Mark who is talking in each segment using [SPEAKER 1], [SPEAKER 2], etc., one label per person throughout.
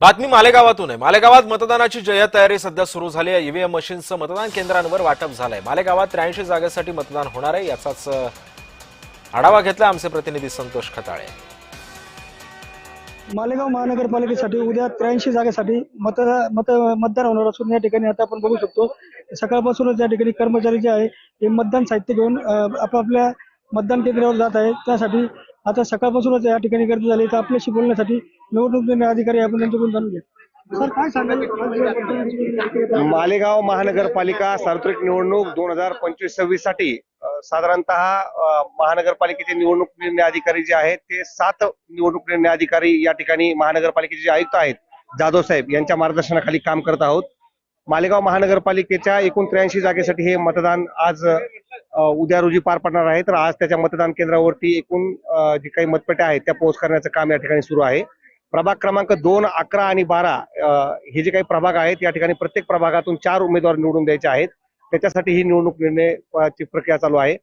[SPEAKER 1] बातमी मालेगावातून आहे। मालेगावात मतदानाची जय्यत सध्या सुरू झाली आहे। ईव्हीएम मशीनचं मतदान केंद्रांवर वाटप झालंय। मालेगावात 83 जागेसाठी मतदान होणार आहे, याचाच आढावा घेतला आमचे प्रतिनिधी संतोष खताळे।
[SPEAKER 2] मालेगाव महानगरपालिकेसाठी उद्या 83 जागेसाठी मतदान होणार असून या ठिकाणी आता आपण बघू शकतो सकाळपासूनच या ठिकाणी कर्मचारी जे आहे ते मतदान साहित्य घेऊन आपापल्या मतदान केंद्रावर जात आहेत। त्यासाठी आता सकाळपासूनच या ठिकाणी गर्दी झाली। तर आपल्याशी बोलण्यासाठी निवडणूक निर्णय अधिकारी आपण त्यांच्याकडून जाणून घ्या। सर, काय सांगाल?
[SPEAKER 3] मालेगाव महानगरपालिका सार्वत्रिक निवडणूक 2025-26 साठी साधारणतः महानगरपालिकेचे निवडणूक निर्णय अधिकारी जे आहेत ते 7 निवडणूक निर्णय अधिकारी या ठिकाणी महानगरपालिकेचे जे आयुक्त आहेत जाधव साहेब यांच्या मार्गदर्शनाखाली काम करत आहोत। मालेगाव महानगरपालिकेच्या एकूण 83 जागेसाठी हे मतदान आज उद्या रोजी पार पडणार आहे। तर आज त्याच्या मतदान केंद्रावरती एकूण जी काही मतपेट्या आहेत त्या पोहोच करण्याचं काम या ठिकाणी सुरू आहे। प्रभाग क्रमांक 2, 11 आणि 12 हे जे काही प्रभाग आहेत या ठिकाणी प्रत्येक प्रभागातून 4 उमेदवार निवडून द्यायचे आहेत। त्याच्यासाठी ही निवडणूक निर्णयाची प्रक्रिया चालू आहे।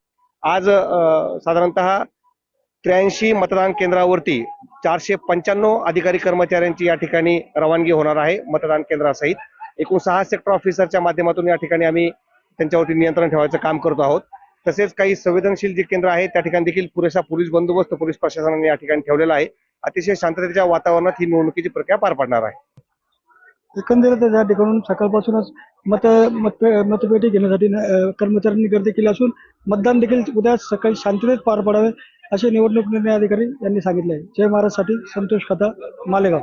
[SPEAKER 3] आज साधारणतः 83 मतदान केंद्रावरती 495 अधिकारी कर्मचाऱ्यांची या ठिकाणी रवानगी होणार आहे मतदान केंद्रासहित। एकूण 6 सेक्टर ऑफिसरच्या माध्यमातून या ठिकाणी आम्ही त्यांच्यावरती नियंत्रण ठेवायचं काम करतो आहोत। तसेच काही संवेदनशील जे केंद्र आहेत त्या ठिकाणी देखील पुरेसा पोलीस बंदोबस्त पोलीस प्रशासनाने या ठिकाणी ठेवलेला आहे। अतिशय शांततेच्या वातावरणात ही निवडणुकीची प्रक्रिया पार पडणार आहे।
[SPEAKER 2] एकंदरीत या ठिकाणून सकाळपासूनच मतपेटी घेण्यासाठी कर्मचाऱ्यांनी गर्दी केली असून मतदान देखील उद्या सकाळी शांततेत पार पडावे असे निवडणूक निर्णय अधिकारी यांनी सांगितले आहे। जय महाराजसाठी संतोष खता, मालेगाव।